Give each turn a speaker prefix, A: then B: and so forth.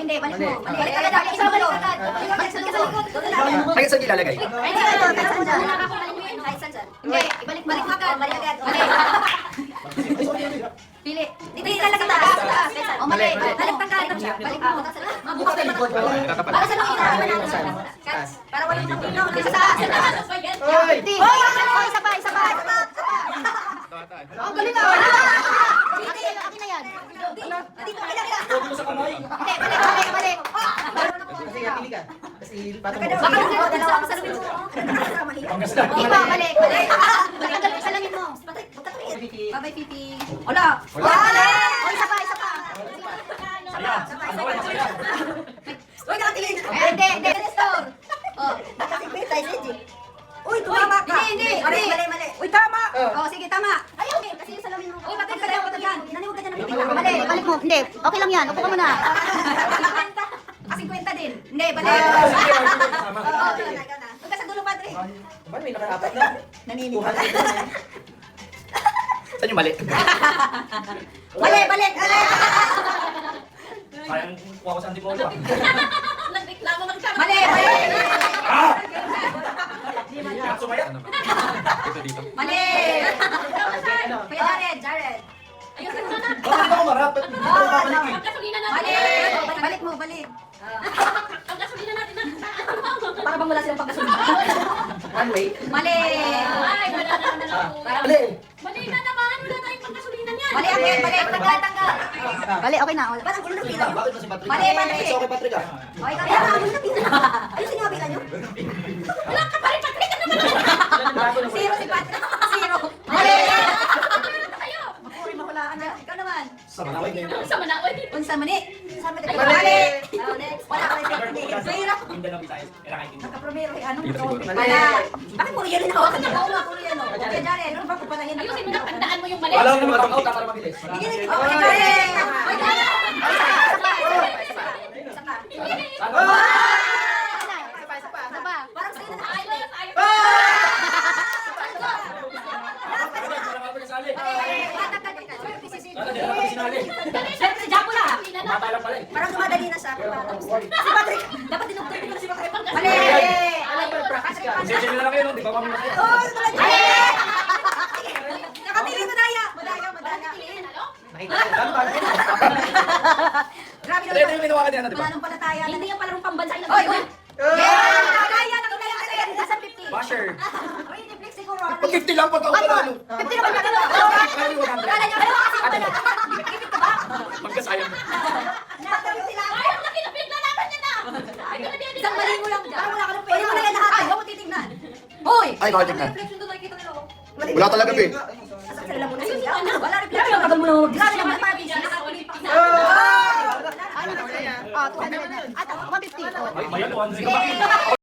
A: hindi, balik mo. Balik agad, balik sa ulo. Balik sa likod.
B: Ay, saan ilalagay?
A: Ay, hindi, kahit saan dyan. Balik mo yun, kahit saan dyan. Hindi, ibalik mo agad, balik agad. Pili. Dito ilalagay taas. O mali, balik tanggalin siya. Balik mo. Mabukas ka likod. Para sa nung ina. Para walang pagpino. Isa sa
B: Hoy!
A: Hoy, isa pa, isa pa. Ang galing ah. Sige, akin na yan. Dito, ilalagay. Hindi, balik.
B: Kasi pili ka. Kasi patong mo.
A: Baka nagdadala sa salamin mo. Iba, balik. Nagdadala sa salamin mo. Bye-bye, Pipi. Wala. O, isa pa. Uy, nakatingin. Hindi. Store. Oh.
C: Uy, tumama ka.
A: Hindi.
C: Mali. Uy, tama.
A: Oh, sige, tama. Ayun, kasi yung salamin mo. Uy, bakit ka dyan? Naniwag ka dyan ng pipi. Mali, balik mo. Hindi, okay lang yan. Upo ka muna. 50 din. Hindi, balik. Huwag ka sa dulo, Padre.
B: Ba't may nakarapat na?
C: Naniniwala.
B: Saan yung mali?
A: Balik.
B: Sayang kuha ko sa antipolo ah.
D: Nagreklamo ng siya.
A: Mali.
B: Sumaya. Dito.
A: Mali. Kuya Jared.
D: Ayusin mo na.
B: Bakit ako marap? Ba't hindi ako babalik eh?
D: Pagkasulina natin.
A: Mali. Balik mo.
D: Pagkasulina natin na.
A: Para bang wala silang pagkasunod.
B: One way?
A: Mali.
D: Ay, wala na naman ako.
B: Mali.
D: Mali na naman. Wala tayong pagkasulina niyan.
A: Mali. Tanggal. Mali, okay na.
C: Ba't ang gulo ng pila?
B: Bakit na si Patrick?
A: Mali.
B: Gusto ko kay Patrick ah.
A: Okay,
C: Ay, ang gulo ng pila. Ayun, sinabila nyo?
D: Wala ka pa rin, Patrick. Ano naman?
A: Zero si Patrick. Zero. Mali.
D: Kayo.
A: Makuri mahulaan na. Ikaw naman.
B: Sa malaway na yun.
D: Sa manaway.
A: Unsa mani?
C: Sabi
A: Mali.
C: tayo.
A: Oh, next. Wala ka rin. Zero.
B: Mindanao Visayas.
A: Nakapromero eh. Anong
B: Dito siguro.
A: Wala.
C: Bakit mo yan hawakan niya?
A: Oo nga, puro yan o. Okay, Jared. Ano ba kupalahin?
D: Ayusin mo na. Tandaan mo yung mali.
B: Wala ko naman out para mabilis.
A: Okay, Jared. Isa pa. Parang sa'yo na
D: Ayos.
A: Siyempre si Jaco na.
C: Parang dumadali na siya. Si Patrick.
A: Dapat dinugtong ko si Patrick.
D: Mali.
A: Mali.
B: Sensya nyo na lang kayo no? Di ba kami masaya?
C: Oh,
A: Mali. Nakatili mo daya. Madaya.
B: Nakita ko. Saan ba?
A: Grabe
B: Ito
A: naman.
B: yung ginawa kanina, di ba?
A: Pananampalataya.
D: Hindi yung palarong pambansa.
A: Oy. Yeah! Nakakaya. Nasa 50.
B: Basher.
A: Oy, Netflix siguro.
B: Pag 50 lang pag ako
A: Ano?
B: panalo.
A: 50 naman ka na.
B: Kali 100.
A: Kala niya, ano kasi pala? Ipit ka ba?
B: Magkasayang.
A: Nakatawin sila.
D: Ay, ang laki na pinaglalaban niya na. Ay, ito na din.
A: Isang mali mo lang dyan. Parang wala ka ng pera. Pwede mo na yan lahat. Ay, huwag mo titignan. Hoy!
B: Ay, bakit tignan?
A: Netflix yung doon nakikita nila.
B: Wala talaga, be.
C: Sasakit sila muna siya.
A: Wala reflex. Tagal mo na. Grabe naman pa. Ano na? 200 na. 150.
B: Ay, mayan, 1 ka ba?